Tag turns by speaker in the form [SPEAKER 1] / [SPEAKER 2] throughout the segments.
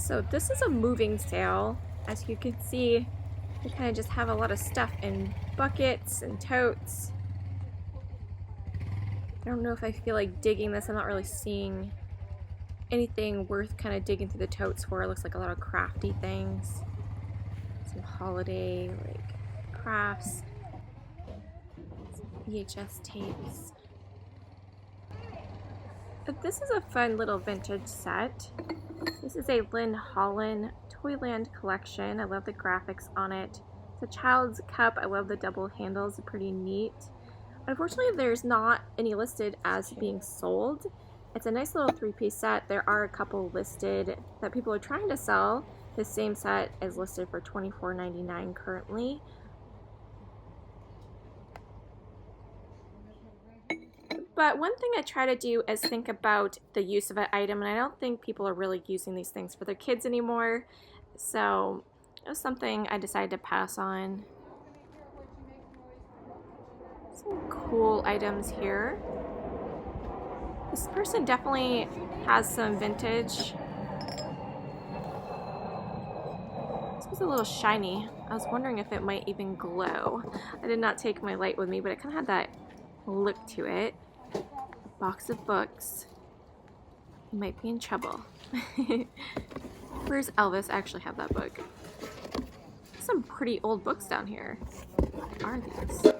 [SPEAKER 1] So this is a moving sale. As you can see, they kind of just have a lot of stuff in buckets and totes. I don't know if I feel like digging this. I'm not really seeing anything worth kind of digging through the totes for. It looks like a lot of crafty things. Some holiday like crafts. Some VHS tapes. But this is a fun little vintage set. This is a Lynn Holland Toyland collection. I love the graphics on it. It's a child's cup. I love the double handles. They're pretty neat. Unfortunately, there's not any listed as being sold. It's a nice little three-piece set. There are a couple listed that people are trying to sell. This same set is listed for $24.99 currently. But one thing I try to do is think about the use of an item, and I don't think people are really using these things for their kids anymore. So it was something I decided to pass on. Some cool items here. This person definitely has some vintage. This was a little shiny. I was wondering if it might even glow. I did not take my light with me, but it kind of had that look to it. Box of books. You might be in trouble. Where's Elvis? I actually have that book. Some pretty old books down here. What are these?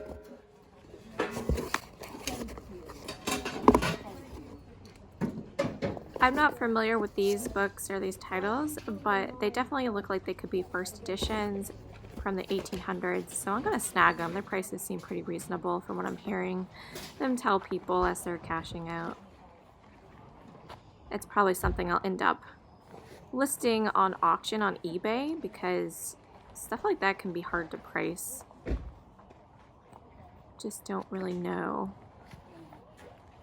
[SPEAKER 1] I'm not familiar with these books or these titles, but they definitely look like they could be first editions from the 1800s, so I'm gonna snag them. Their prices seem pretty reasonable from what I'm hearing them tell people as they're cashing out. It's probably something I'll end up listing on auction on eBay because stuff like that can be hard to price. Just don't really know.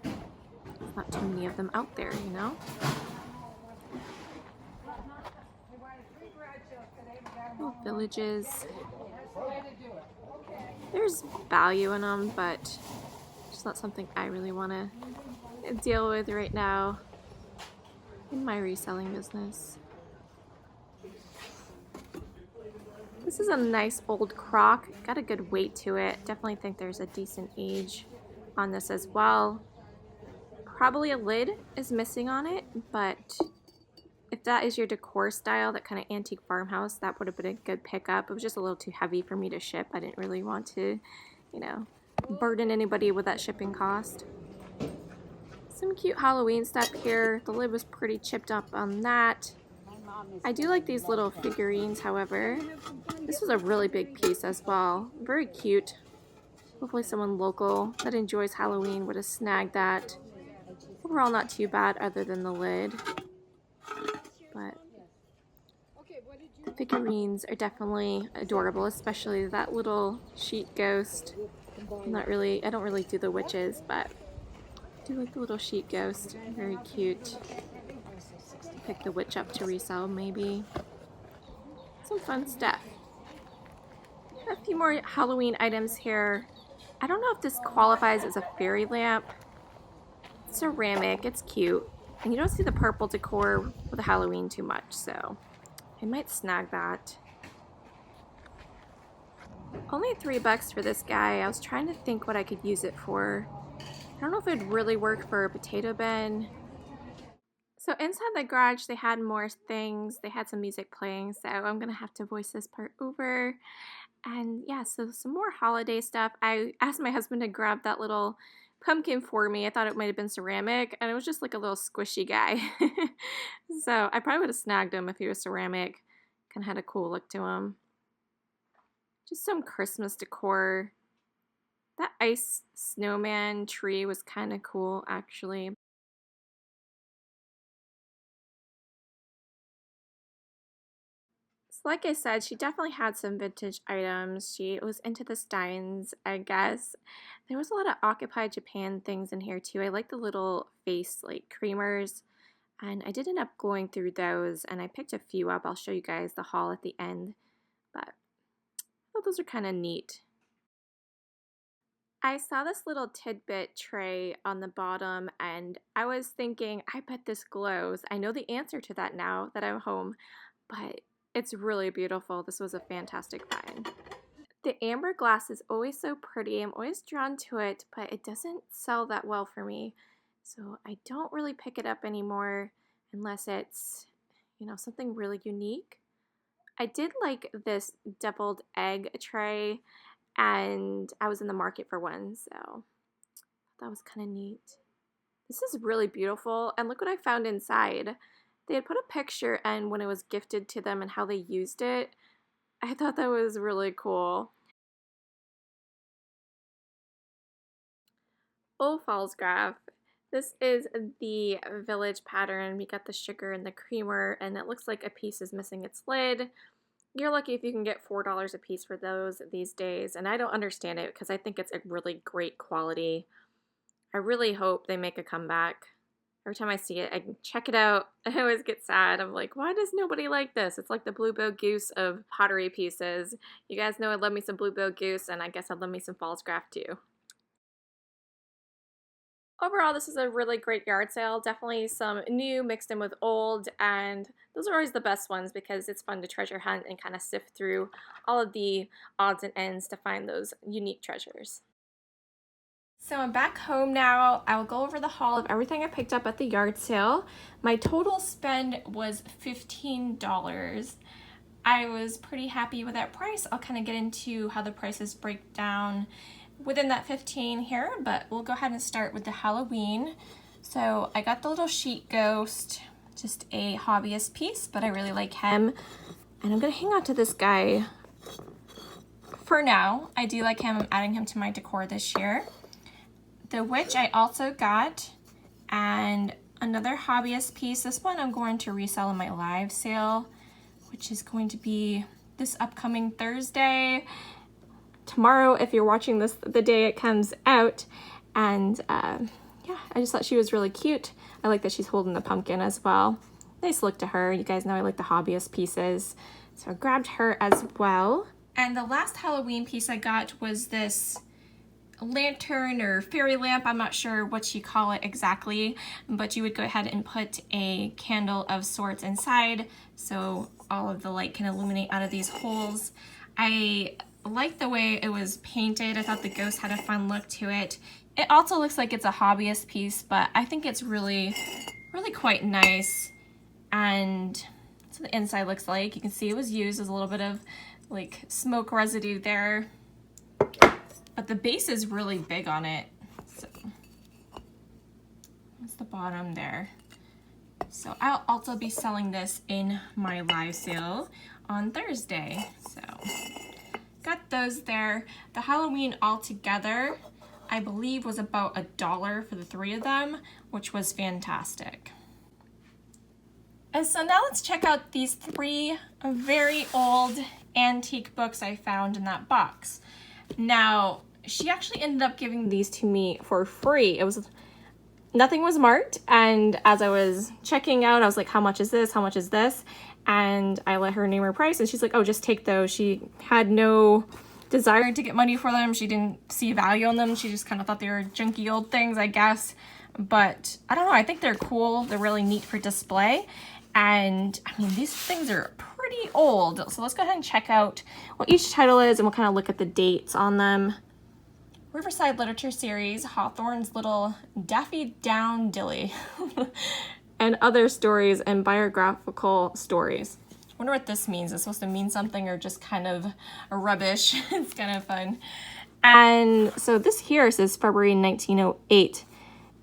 [SPEAKER 1] There's not too many of them out there, you know? Little villages. There's value in them, but it's not something I really want to deal with right now in my reselling business. This is a nice old crock. Got a good weight to it. Definitely think there's a decent age on this as well. Probably a lid is missing on it, but if that is your decor style, that kind of antique farmhouse, that would have been a good pickup. It was just a little too heavy for me to ship. I didn't really want to, you know, burden anybody with that shipping cost. Some cute Halloween stuff here. The lid was pretty chipped up on that. I do like these little figurines, however. This was a really big piece as well. Very cute. Hopefully someone local that enjoys Halloween would have snagged that. Overall, not too bad other than the lid. But the figurines are definitely adorable, especially that little sheet ghost. I don't really do the witches, but I do like the little sheet ghost. Very cute. Pick the witch up to resell, maybe. Some fun stuff. A few more Halloween items here. I don't know if this qualifies as a fairy lamp. It's ceramic, it's cute. And you don't see the purple decor with the Halloween too much, so I might snag that. Only $3 for this guy. I was trying to think what I could use it for. I don't know if it'd really work for a potato bin. So inside the garage, they had more things. They had some music playing, so I'm gonna have to voice this part over. And yeah, so some more holiday stuff. I asked my husband to grab that little pumpkin for me. I thought it might have been ceramic, and it was just like a little squishy guy. So I probably would have snagged him if he was ceramic. Kind of had a cool look to him. Just some Christmas decor. That ice snowman tree was kind of cool, actually. So like I said, she definitely had some vintage items. She was into the Steins, I guess. There was a lot of Occupy Japan things in here too. I like the little face like creamers. And I did end up going through those, and I picked a few up. I'll show you guys the haul at the end. But I thought those are kind of neat. I saw this little tidbit tray on the bottom and I was thinking, I bet this glows. I know the answer to that now that I'm home, but it's really beautiful. This was a fantastic find. The amber glass is always so pretty. I'm always drawn to it, but it doesn't sell that well for me. So I don't really pick it up anymore unless it's, something really unique. I did like this deviled egg tray, and I was in the market for one, so that was kind of neat. This is really beautiful, and look what I found inside. They had put a picture and when it was gifted to them and how they used it. I thought that was really cool. Old Fallsgraph. This is the village pattern. We got the sugar and the creamer, and it looks like a piece is missing its lid. You're lucky if you can get $4 a piece for those these days, and I don't understand it because I think it's a really great quality. I really hope they make a comeback. Every time I see it, I check it out. I always get sad. I'm like, why does nobody like this? It's like the Bluebell Goose of pottery pieces. You guys know I love me some Bluebell Goose, and I guess I love me some Fallsgraph too. Overall, this is a really great yard sale. Definitely some new mixed in with old, and those are always the best ones because it's fun to treasure hunt and kind of sift through all of the odds and ends to find those unique treasures. So I'm back home now. I will go over the haul of everything I picked up at the yard sale. My total spend was $15. I was pretty happy with that price. I'll kind of get into how the prices break down within that 15 here, but we'll go ahead and start with the Halloween. So I got the little sheet ghost, just a hobbyist piece, but I really like him. And I'm gonna hang on to this guy for now. I do like him. I'm adding him to my decor this year. The witch I also got, and another hobbyist piece. This one I'm going to resell in my live sale, which is going to be this upcoming Thursday. Tomorrow, if you're watching this the day it comes out. And yeah, I just thought she was really cute. I like that she's holding the pumpkin as well. Nice look to her. You guys know I like the hobbyist pieces, so I grabbed her as well. And the last Halloween piece I got was this lantern or fairy lamp. I'm not sure what you call it exactly, but you would go ahead and put a candle of sorts inside so all of the light can illuminate out of these holes. I like the way it was painted. I thought the ghost had a fun look to it. It also looks like it's a hobbyist piece, but I think it's really quite nice. And that's what the inside looks like. You can see it was used. There's a little bit of like smoke residue there, but the base is really big on it. So that's the bottom there. So I'll also be selling this in my live sale on Thursday. So got those there. The Halloween altogether, I believe, was about $1 for the 3 of them, which was fantastic. And so now let's check out these 3 very old antique books I found in that box. Now, she actually ended up giving these to me for free. Nothing was marked, and as I was checking out, I was like, how much is this? How much is this? And I let her name her price, and she's like, oh, just take those. She had no desire to get money for them. She didn't see value in them. She just kind of thought they were junky old things, I guess. But I don't know, I think they're cool. They're really neat for display. And I mean, these things are pretty old. So let's go ahead and check out what each title is, and we'll kind of look at the dates on them. Riverside Literature Series, Hawthorne's Little Daffy Down Dilly, and other stories and biographical stories. I wonder what this means. Is it supposed to mean something or just kind of a rubbish? It's kind of fun. And so this here says February 1908,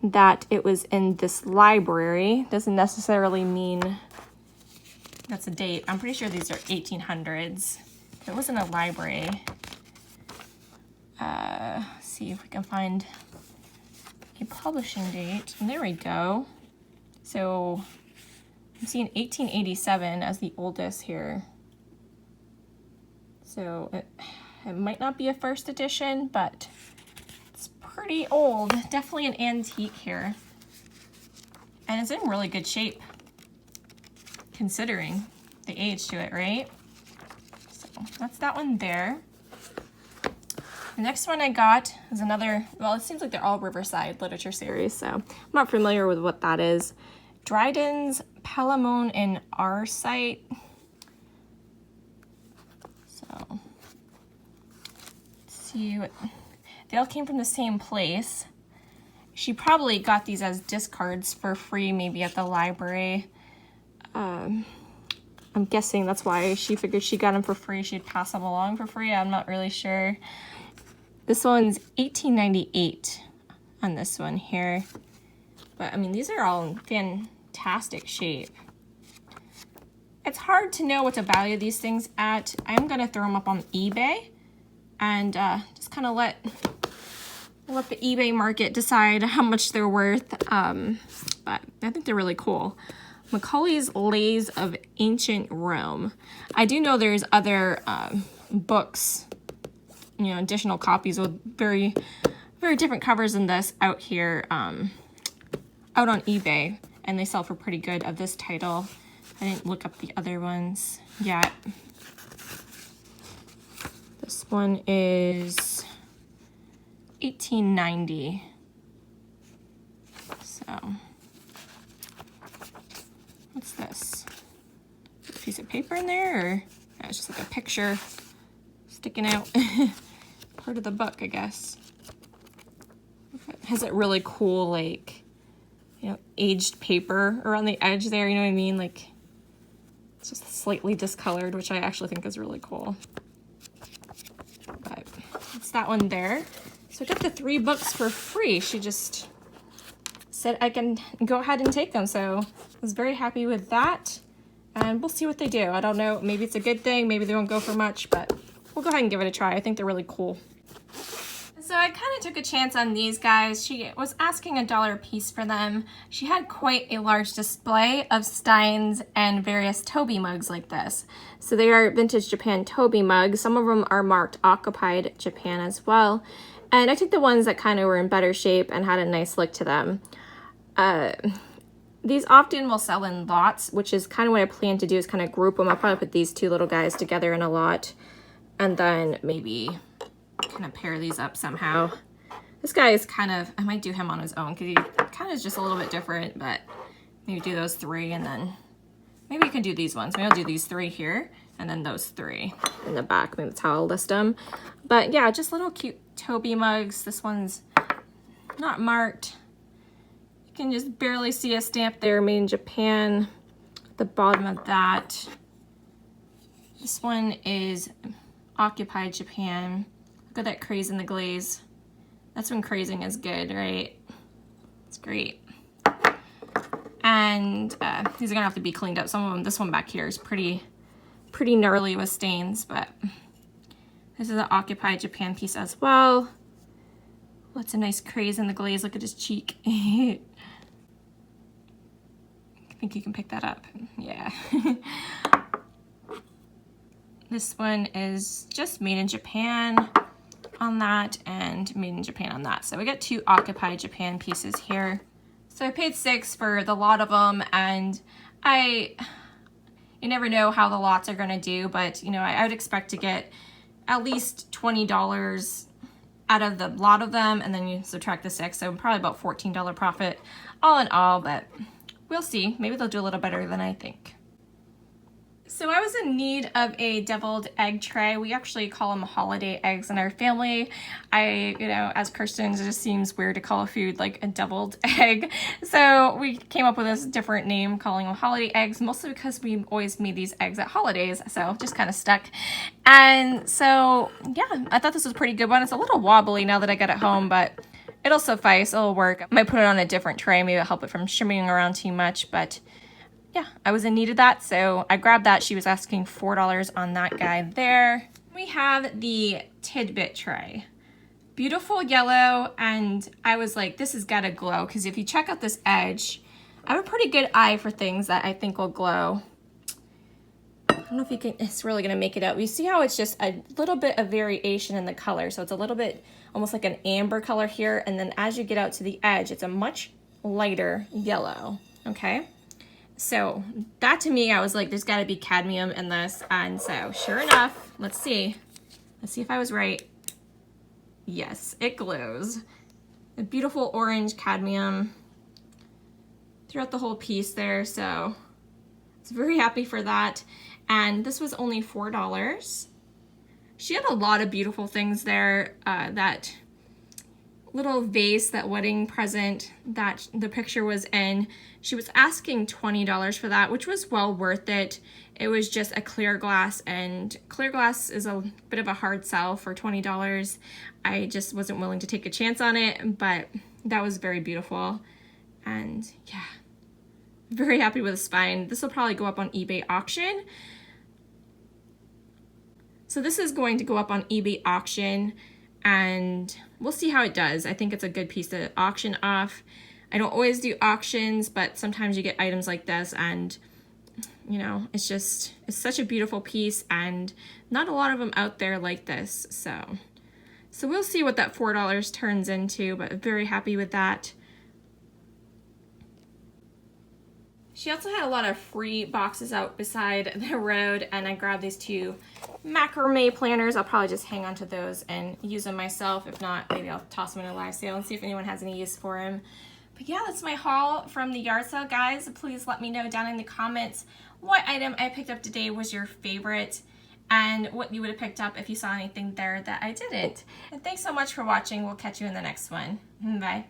[SPEAKER 1] that it was in this library. Doesn't necessarily mean that's a date. I'm pretty sure these are 1800s. It was in a library. See if we can find a publishing date. And there we go. So I'm seeing 1887 as the oldest here. So it might not be a first edition, but it's pretty old. Definitely an antique here. And it's in really good shape, considering the age to it, right? So that's that one there. The next one I got is another, well, it seems like they're all Riverside literature series, so I'm not familiar with what that is. Dryden's Palamon and Arcite. So, let's see what, they all came from the same place. She probably got these as discards for free, maybe at the library. I'm guessing that's why she figured she got them for free. She'd pass them along for free. I'm not really sure. This one's $18.98 on this one here. But I mean, these are all in fantastic shape. It's hard to know what to value these things at. I'm gonna throw them up on eBay and just kind of let the eBay market decide how much they're worth. But I think they're really cool. Macaulay's Lays of Ancient Rome. I do know there's other books, you know, additional copies with very, very different covers than this out here, out on eBay, and they sell for pretty good of this title. I didn't look up the other ones yet. This one is $18.90. So, what's this? A piece of paper in there, or no, it's just like a picture sticking out. Part of the book, I guess. It has a really cool, like, you know, aged paper around the edge there, you know what I mean? Like, it's just slightly discolored, which I actually think is really cool. But it's that one there. So I got the 3 books for free. She just said I can go ahead and take them. So I was very happy with that. And we'll see what they do. I don't know. Maybe it's a good thing. Maybe they won't go for much, but we'll go ahead and give it a try. I think they're really cool. So I kind of took a chance on these guys. She was asking $1 a piece for them. She had quite a large display of Steins and various Toby mugs like this. So they are vintage Japan Toby mugs. Some of them are marked Occupied Japan as well. And I took the ones that kind of were in better shape and had a nice look to them. These often will sell in lots, which is kind of what I plan to do, is kind of group them. I'll probably put these 2 little guys together in a lot and then maybe kind of pair these up somehow. This guy is kind of, I might do him on his own because he kind of is just a little bit different, but maybe do those 3 and then maybe you can do these ones. Maybe I'll do these 3 here and then those 3 in the back. Maybe that's how I'll list them. But yeah, just little cute Toby mugs. This one's not marked. You can just barely see a stamp there, made in Japan, at the bottom of that. This one is Occupied Japan. Look at that craze in the glaze. That's when crazing is good, right? It's great. And these are gonna have to be cleaned up. Some of them, this one back here is pretty gnarly with stains, but this is an Occupied Japan piece as well. What's a nice craze in the glaze. Look at his cheek. I think you can pick that up. Yeah. This one is just made in Japan on that and made in Japan on that. So we got 2 Occupied Japan pieces here. So I paid $6 for the lot of them, and you never know how the lots are gonna do, but you know, I would expect to get at least $20 out of the lot of them, and then you subtract the 6, so probably about $14 profit all in all, but we'll see. Maybe they'll do a little better than I think. So I was in need of a deviled egg tray. We actually call them holiday eggs in our family. You know, as Christians, it just seems weird to call a food like a deviled egg. So we came up with this different name, calling them holiday eggs, mostly because we always made these eggs at holidays. So just kind of stuck. And so, yeah, I thought this was a pretty good one. It's a little wobbly now that I got it home, but it'll suffice. It'll work. I might put it on a different tray. Maybe it'll help it from shimmying around too much, but yeah, I was in need of that, so I grabbed that. She was asking $4 on that guy there. We have the tidbit tray. Beautiful yellow, and I was like, this has got to glow, because if you check out this edge, I have a pretty good eye for things that I think will glow. I don't know if you can, it's really going to make it out. You see how it's just a little bit of variation in the color, so it's a little bit almost like an amber color here, and then as you get out to the edge, it's a much lighter yellow, okay? So that to me, I was like, there's got to be cadmium in this. And so sure enough, let's see if I was right. yes, it glows. A beautiful orange cadmium throughout the whole piece there, so I was very happy for that. And this was only $4. She had a lot of beautiful things there. That little vase, that wedding present that the picture was in, she was asking $20 for that, which was well worth it. It was just a clear glass, and clear glass is a bit of a hard sell for $20. I just wasn't willing to take a chance on it, but that was very beautiful. And yeah, very happy with the spine. This will probably go up on eBay auction. So this is going to go up on eBay auction, and we'll see how it does. I think it's a good piece to auction off. I don't always do auctions, but sometimes you get items like this, and you know, it's such a beautiful piece, and not a lot of them out there like this. So we'll see what that $4 turns into, but very happy with that. She also had a lot of free boxes out beside the road, and I grabbed these two macrame planners. I'll probably just hang on to those and use them myself. If not, maybe I'll toss them in a live sale and see if anyone has any use for them. But yeah, that's my haul from the yard sale, guys. Please let me know down in the comments what item I picked up today was your favorite, and what you would have picked up if you saw anything there that I didn't. And thanks so much for watching. We'll catch you in the next one. Bye.